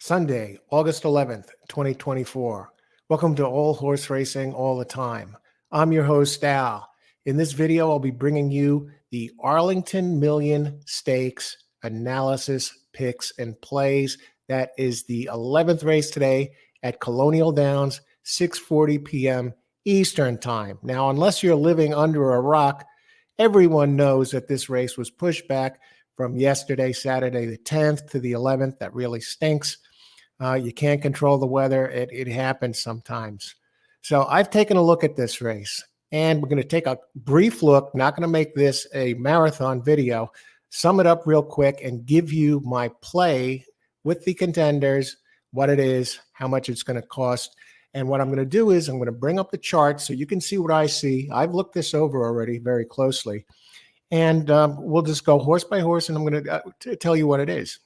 Sunday, August 11th, 2024. Welcome to All Horse Racing All the Time. I'm your host, Al. In this video, I'll be bringing you the Arlington Million Stakes analysis, picks, and plays. That is the 11th race today at Colonial Downs, 6:40 p.m. Eastern Time. Now, unless you're living under a rock, everyone knows that this race was pushed back from yesterday, Saturday the 10th to the 11th. That really stinks. You can't control the weather. It happens sometimes. So I've taken a look at this race, and we're going to take a brief look, not going to make this a marathon video, sum it up real quick and give you my play with the contenders, what it is, how much it's going to cost. And what I'm going to do is I'm going to bring up the chart so you can see what I see. I've looked this over already very closely. And we'll just go horse by horse, and I'm going to tell you what it is.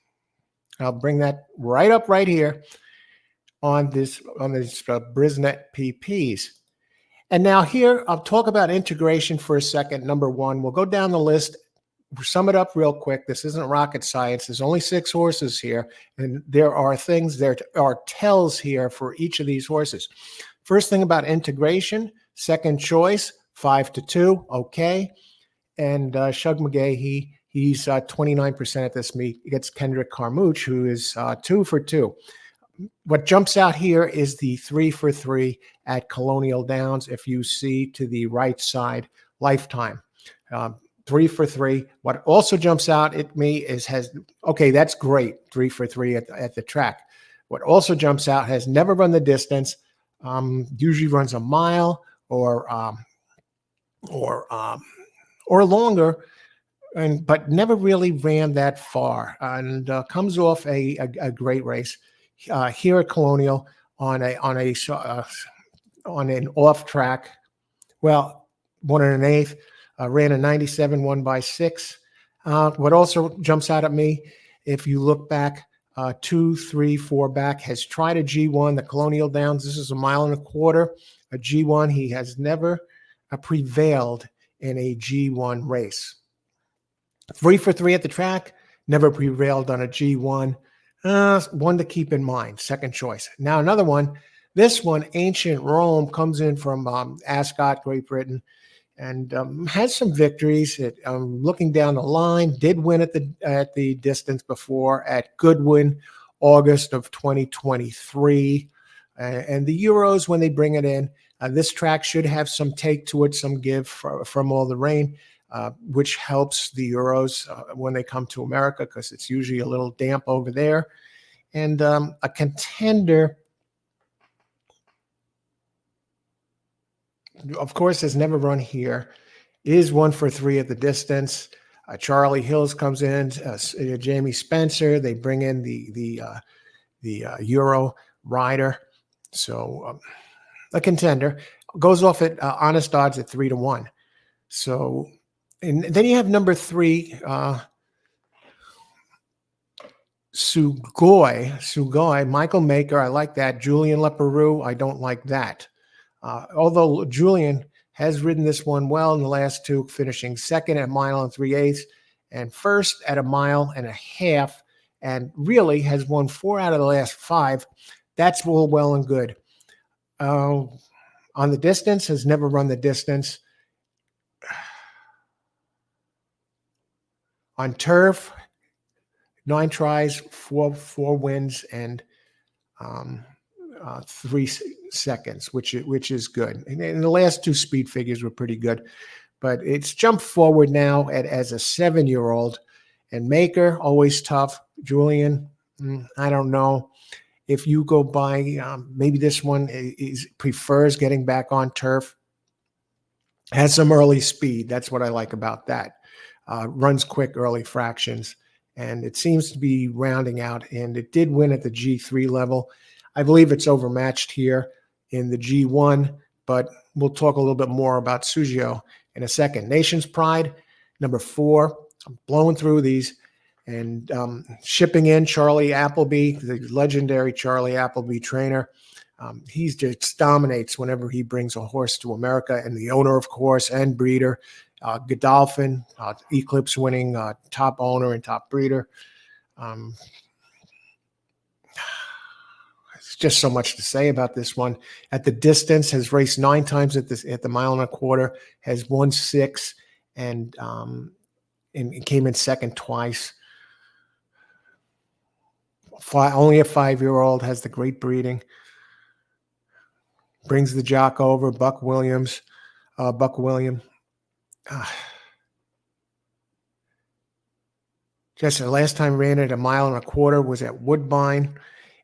I'll bring that right up right here on this Brisnet PPs. And now here, I'll talk about integration for a second. Number one, we'll go down the list, sum it up real quick. This isn't rocket science. There's only 6 horses here, and there are tells here for each of these horses. First thing about integration, second choice, 5-2, okay. And Shug McGahee, he's 29% at this meet against Kendrick Carmouche, who is 2 for 2. What jumps out here is the 3 for 3 at Colonial Downs. If you see to the right side, Lifetime, 3 for 3. What also jumps out at me is okay, that's great, 3 for 3 at the track. What also jumps out, has never run the distance, usually runs a mile or longer, but never really ran that far, and comes off a great race here at Colonial on an off track. Well, 1 1/8, ran a 97, won by 6. What also jumps out at me, if you look back 2, 3, 4 back, has tried a G1, the Colonial Downs. This is a 1.25 miles, a G1. He has never prevailed in a G1 race. 3 for 3 at the track, never prevailed on a G1. One to keep in mind, second choice. Now another one, this one, Ancient Rome, comes in from Ascot, Great Britain, and has some victories. Looking down the line, did win at the distance before at Goodwin, August of 2023. And the Euros, when they bring it in, this track should have some take to it, some give from all the rain, which helps the Euros when they come to America, because it's usually a little damp over there. And a contender, of course, has never run here, is 1 for 3 at the distance. Charlie Hills comes in, Jamie Spencer. They bring in the Euro rider. So a contender goes off at honest odds at 3-1. So, and then you have number 3, Sugoi, Michael Maker. I like that. Julian Leperoux, I don't like that. Although Julian has ridden this one well in the last 2, finishing second at 1 3/8 and first at 1.5 miles, and really has won 4 out of the last 5. That's all well and good. On the distance, has never run the distance. On turf, 9 tries, 4 wins, and 3 seconds, which is good. And the last 2 speed figures were pretty good, but it's jumped forward now as a 7-year-old. And Maker, always tough. Julian, I don't know. If you go by, maybe this one prefers getting back on turf. Has some early speed. That's what I like about that. Runs quick early fractions, and it seems to be rounding out. And it did win at the G3 level. I believe it's overmatched here in the G1, but we'll talk a little bit more about Sugio in a second. Nation's Pride, number 4. I'm blowing through these. And shipping in Charlie Appleby, the legendary Charlie Appleby trainer. He just dominates whenever he brings a horse to America, and the owner, of course, and breeder. Godolphin, Eclipse winning top owner and top breeder. There's just so much to say about this one. At the distance, has raced 9 times at the mile and a quarter, has won 6, and came in second twice. Only a 5-year-old, has the great breeding. Brings the jock over, Buck William. Just the last time ran it a mile and a quarter was at Woodbine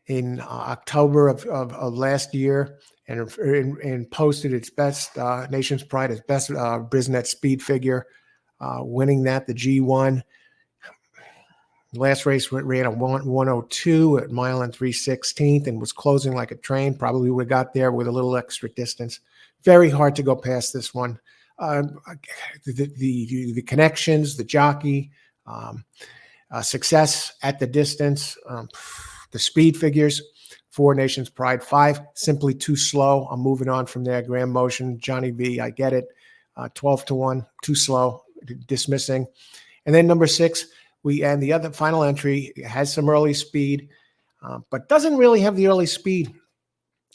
in October of last year, and posted its best Nation's Pride, its best Brisnet speed figure, winning that, the G1. Last race ran a 102 at mile and 3/16 and was closing like a train. Probably would have got there with a little extra distance. Very hard to go past this one. The connections, the jockey, success at the distance, the speed figures. 4, Nation's Pride. 5, simply too slow. I'm moving on from there. Graham Motion, Johnny V, I get it. 12-1, too slow, dismissing. And then number 6, and the other final entry has some early speed, but doesn't really have the early speed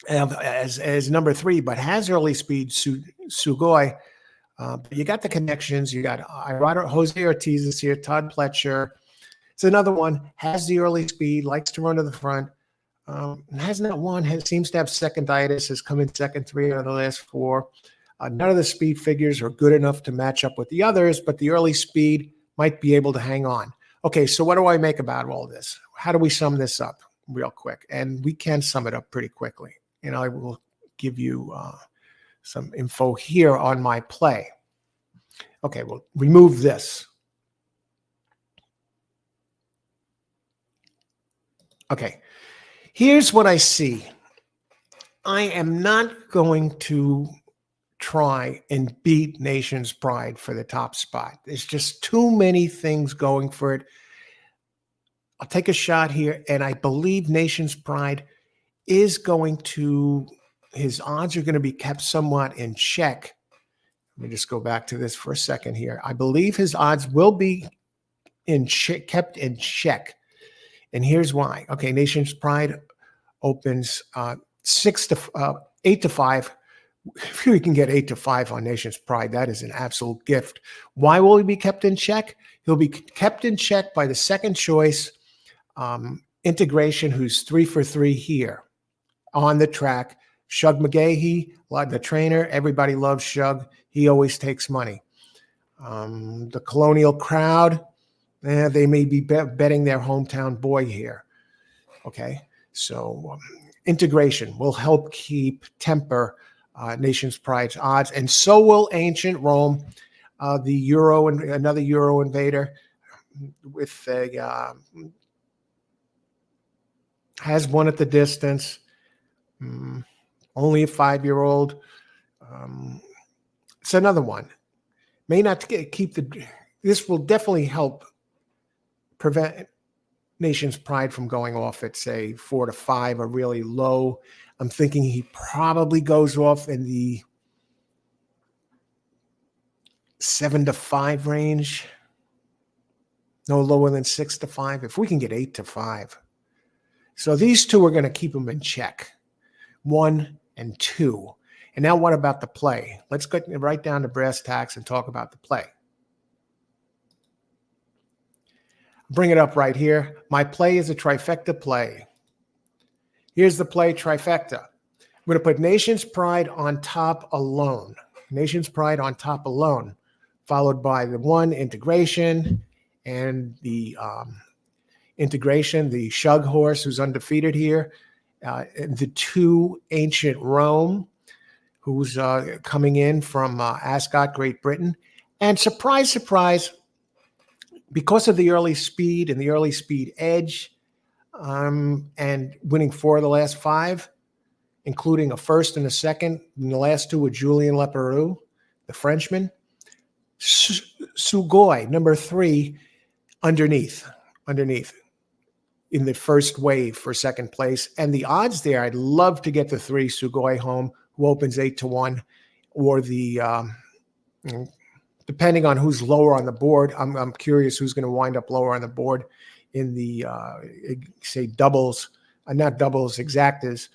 as number 3, but has early speed, Sugoi. But you got the connections. You got Jose Ortiz is here, Todd Pletcher. It's another one, has the early speed, likes to run to the front. Has not won, seems to have seconditis, has come in second 3 out of the last 4. None of the speed figures are good enough to match up with the others, but the early speed might be able to hang on. Okay, so what do I make about all this? How do we sum this up real quick? And we can sum it up pretty quickly. And I will give you some info here on my play. Okay, we'll remove this. Okay, here's what I see. I am not going to try and beat Nation's Pride for the top spot. There's just too many things going for it. I'll take a shot here, and I believe Nation's Pride is going to, his odds are going to be kept somewhat in check. Let me just go back to this for a second here. I believe his odds will be kept in check. And here's why. Okay, Nation's Pride opens 8-5. If we can get 8-5 on Nation's Pride, that is an absolute gift. Why will he be kept in check? He'll be kept in check by the second choice Integration, who's 3 for 3 here on the track. Shug McGahee, the trainer, everybody loves Shug. He always takes money. The Colonial crowd, they may be betting their hometown boy here. Okay, so Integration will help temper Nation's Pride's odds, and so will Ancient Rome, the Euro and another Euro invader, with a has won at the distance. Only a 5-year-old. It's another one. May not keep the. This will definitely help prevent Nation's Pride from going off at, say, 4-5 or really low. I'm thinking he probably goes off in the 7-5 range. No lower than 6-5. If we can get 8-5. So these two are going to keep him in check. 1 and 2. And now what about the play? Let's get right down to brass tacks and talk about the play. Bring it up right here. My play is a trifecta play. Here's the play trifecta. I'm going to put Nation's Pride on top alone. Nation's Pride on top alone, followed by the 1 Integration and the Integration, the Shug horse who's undefeated here, and the 2 Ancient Rome, who's coming in from Ascot, Great Britain. And surprise, surprise, because of the early speed and the early speed edge, and winning 4 of the last 5, including a first and a second, and the last 2 with Julien Leparoux, the Frenchman. Sugoi, number 3, underneath in the first wave for second place. And the odds there, I'd love to get the 3 Sugoi home, who opens 8-1, or the depending on who's lower on the board. I'm curious who's going to wind up lower on the board in the say doubles not double as exact as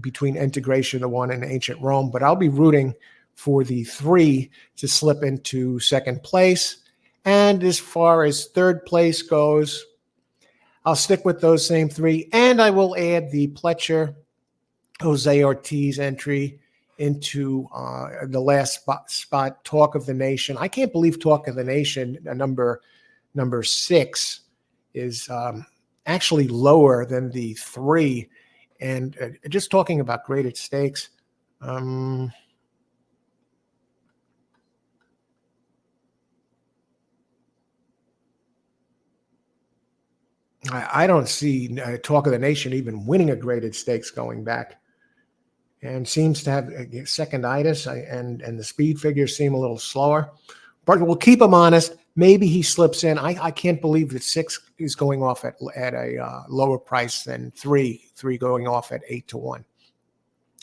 between Integration, the one in ancient Rome, but I'll be rooting for the 3 to slip into second place. And as far as third place goes, I'll stick with those same 3, and I will add the Pletcher Jose Ortiz entry into the last spot, Talk of the Nation. I can't believe Talk of the Nation, number 6, is actually lower than the 3. And just talking about graded stakes, I don't see Talk of the Nation even winning a graded stakes going back, and seems to have seconditis, and the speed figures seem a little slower. But we'll keep him honest. Maybe he slips in. I can't believe that 6 is going off at a lower price than 3 going off at 8-1.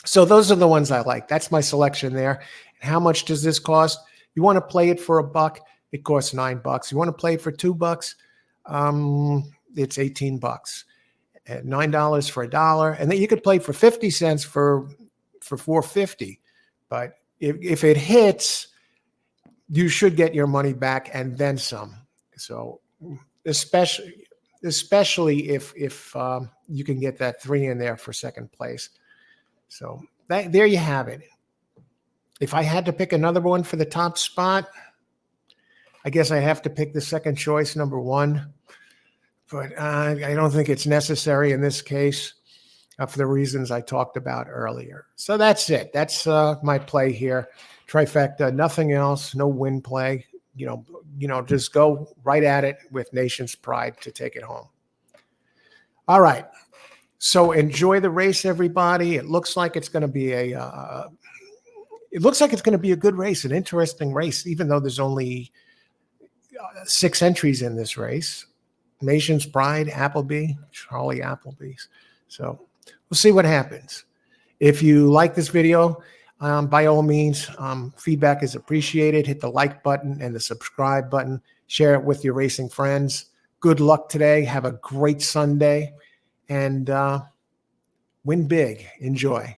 So those are the ones I like. That's my selection there. And how much does this cost? You want to play it for $1? It costs $9. You want to play it for $2? It's $18. At $9 for $1, and then you could play for 50 cents for $4.50. But if it hits, you should get your money back and then some. So especially if you can get that 3 in there for second place. So there you have it. If I had to pick another one for the top spot, I guess I have to pick the second choice, number 1. But I don't think it's necessary in this case for the reasons I talked about earlier. So that's it. That's my play here. Trifecta, nothing else, no win play. Just go right at it with Nation's Pride to take it home. All right. So enjoy the race, everybody. It looks like it's going to be a good race, an interesting race, even though there's only 6 entries in this race. Nation's Pride, Appleby, Charlie Appleby's. So we'll see what happens. If you like this video, by all means, feedback is appreciated. Hit the like button and the subscribe button. Share it with your racing friends. Good luck today. Have a great Sunday, and win big. Enjoy.